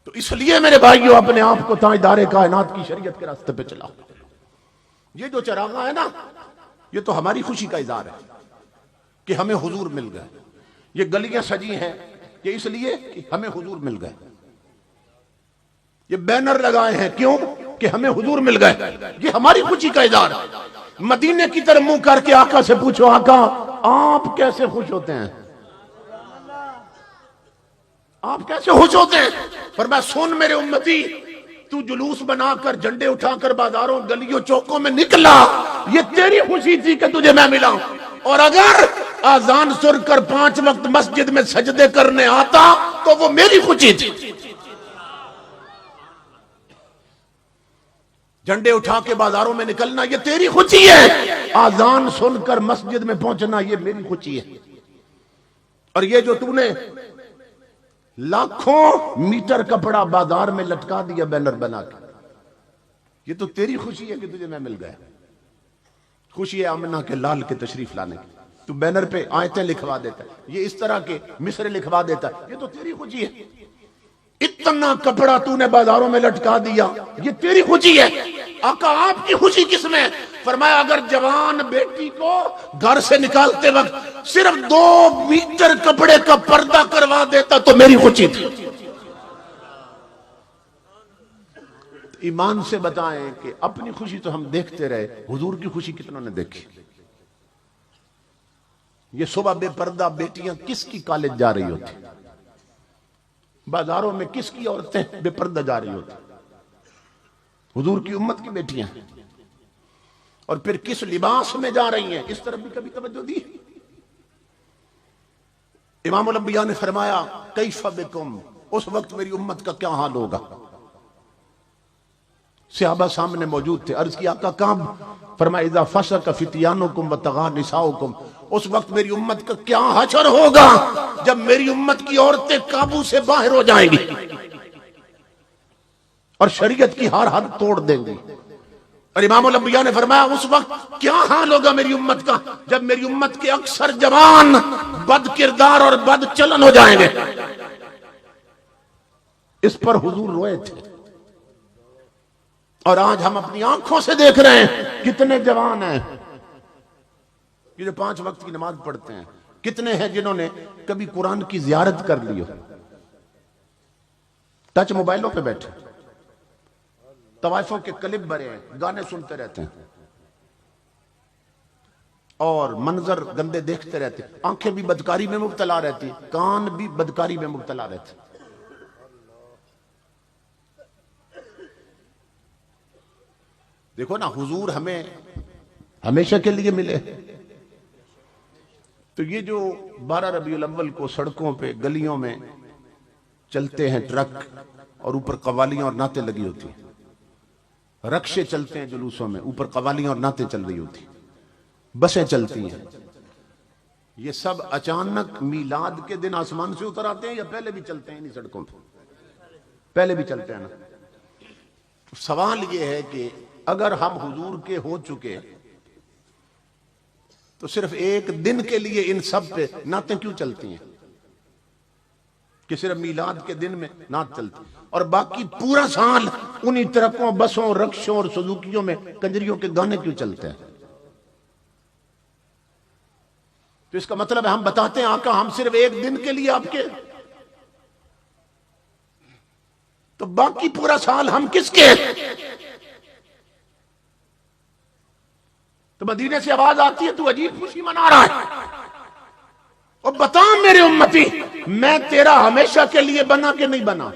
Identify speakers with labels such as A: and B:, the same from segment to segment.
A: تو اس لیے میرے بھائیوں اپنے آپ کو تاجدار کائنات کی شریعت کے راستے پہ چلاؤ۔ یہ جو چراغاں ہے نا، یہ تو ہماری خوشی کا اظہار ہے کہ ہمیں حضور مل گئے۔ یہ گلیاں سجی ہیں یہ اس لیے کہ ہمیں حضور مل گئے۔ یہ بینر لگائے ہیں کیوں؟ کہ ہمیں حضور مل گئے۔ یہ ہماری خوشی کا اظہار ہے۔ مدینے کی طرف منہ کر کے آقا سے پوچھو، آقا آپ کیسے خوش ہوتے ہیں؟ آپ کیسے خوش ہوتے ہیں؟ فرمایا سن میرے امتی، تو جلوس بنا کر جھنڈے اٹھا کر بازاروں گلیوں چوکوں میں نکلا، یہ تیری خوشی تھی کہ تجھے میں ملا ہوں۔ اور اگر آذان سن کر 5 وقت مسجد میں سجدے کرنے آتا تو وہ میری خوشی تھی۔ جھنڈے اٹھا کے بازاروں میں نکلنا یہ تیری خوشی ہے، آذان سن کر مسجد میں پہنچنا یہ میری خوشی ہے۔ اور یہ جو تو نے لاکھوں میٹر کپڑا بازار میں لٹکا دیا بینر بنا کے، یہ تو تیری خوشی ہے کہ تجھے میں مل گیا۔ خوشی ہے آمنہ کے لال کے تشریف لانے کی، تو بینر پہ آیتیں لکھوا دیتا ہے، یہ اس طرح کے مصرے لکھوا دیتا ہے، یہ تو تیری خوشی ہے۔ اتنا کپڑا تو نے بازاروں میں لٹکا دیا، یہ تیری خوشی ہے۔ آقا آپ کی خوشی کس میں؟ فرمایا اگر جوان بیٹی کو گھر سے نکالتے وقت صرف 2 میٹر کپڑے کا پردہ کروا دیتا تو میری خوشی تھی۔ ایمان سے بتائیں کہ اپنی خوشی تو ہم دیکھتے رہے، حضور کی خوشی کتنوں نے دیکھی؟ یہ صبح بے پردہ بیٹیاں کس کی کالج جا رہی ہوتی، بازاروں میں کس کی عورتیں بے پردہ جا رہی ہوتی؟ حضور کی امت کی بیٹیاں، اور پھر کس لباس میں جا رہی ہیں، اس طرف بھی کبھی توجہ دی؟ امام الانبیاء نے فرمایا کیف بکم، اس وقت میری امت کا کیا حال ہوگا؟ صحابہ سامنے موجود تھے، عرض کیا آقا کہاں؟ فرمایا اذا فسق فتیانکم وطغى نساؤکم، اس وقت میری امت کا کیا حشر ہوگا جب میری امت کی عورتیں قابو سے باہر ہو جائیں گی اور شریعت کی ہر حد توڑ دیں گی۔ اور امام الانبیاء نے فرمایا اس وقت کیا حال ہوگا میری امت کا جب میری امت کے اکثر جوان بد کردار اور بد چلن ہو جائیں گے۔ اس پر حضور روئے تھے، اور آج ہم اپنی آنکھوں سے دیکھ رہے ہیں کتنے جوان ہیں یہ جو 5 وقت کی نماز پڑھتے ہیں، کتنے ہیں جنہوں نے کبھی قرآن کی زیارت کر لی ہو، ٹچ موبائلوں پہ بیٹھے، طوائفوں کے کلپ بھرے ہیں، گانے سنتے رہتے ہیں اور منظر گندے دیکھتے رہتے ہیں، آنکھیں بھی بدکاری میں مبتلا رہتی، کان بھی بدکاری میں مبتلا رہتے۔ دیکھو نا حضور ہمیں ہمیشہ کے لیے ملے، تو یہ جو 12 ربیع الاول کو سڑکوں پہ گلیوں میں چلتے ہیں ٹرک اور اوپر قوالیاں اور نعتیں لگی ہوتی ہیں، رکشے چلتے ہیں جلوسوں میں اوپر قوالیاں اور نعتیں چل رہی ہوتی ہیں، بسیں چلتی ہیں، یہ سب اچانک میلاد کے دن آسمان سے اتر آتے ہیں یا پہلے بھی چلتے ہیں انہی سڑکوں پہ؟ پہلے بھی چلتے ہیں نا۔ سوال یہ ہے کہ اگر ہم حضور کے ہو چکے تو صرف ایک دن کے لیے ان سب پہ نعتیں کیوں چلتی ہیں کہ صرف میلاد کے دن میں نعت چلتی، اور باقی پورا سال انہی ٹرکوں بسوں رکشوں اور سزوکیوں میں کنجریوں کے گانے کیوں چلتے ہیں؟ تو اس کا مطلب ہے ہم بتاتے ہیں آقا ہم صرف ایک دن کے لیے آپ کے، تو باقی پورا سال ہم کس کے؟ تو مدینے سے آواز آتی ہے تو عجیب خوشی منا رہا ہے، اور بتا میرے امتی میں تیرا ہمیشہ کے لیے بنا کہ نہیں بنا؟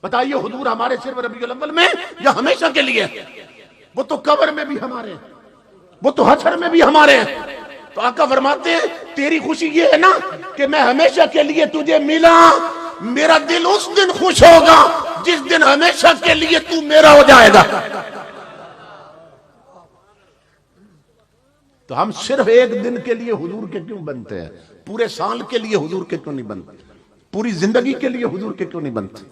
A: بتائیے حضور ہمارے صرف ربیع الاول میں یا ہمیشہ کے لیے؟ وہ تو قبر میں بھی ہمارے ہیں، وہ تو حشر میں بھی ہمارے ہیں۔ تو آقا فرماتے ہیں تیری خوشی یہ ہے نا کہ میں ہمیشہ کے لیے تجھے ملا، میرا دل اس دن خوش ہوگا جس دن ہمیشہ کے لیے تو میرا ہو جائے گا۔ تو ہم صرف ایک دن کے لیے حضور کے کیوں بنتے ہیں؟ پورے سال کے لیے حضور کے کیوں نہیں بنتے؟ پوری زندگی کے لیے حضور کے کیوں نہیں بنتے؟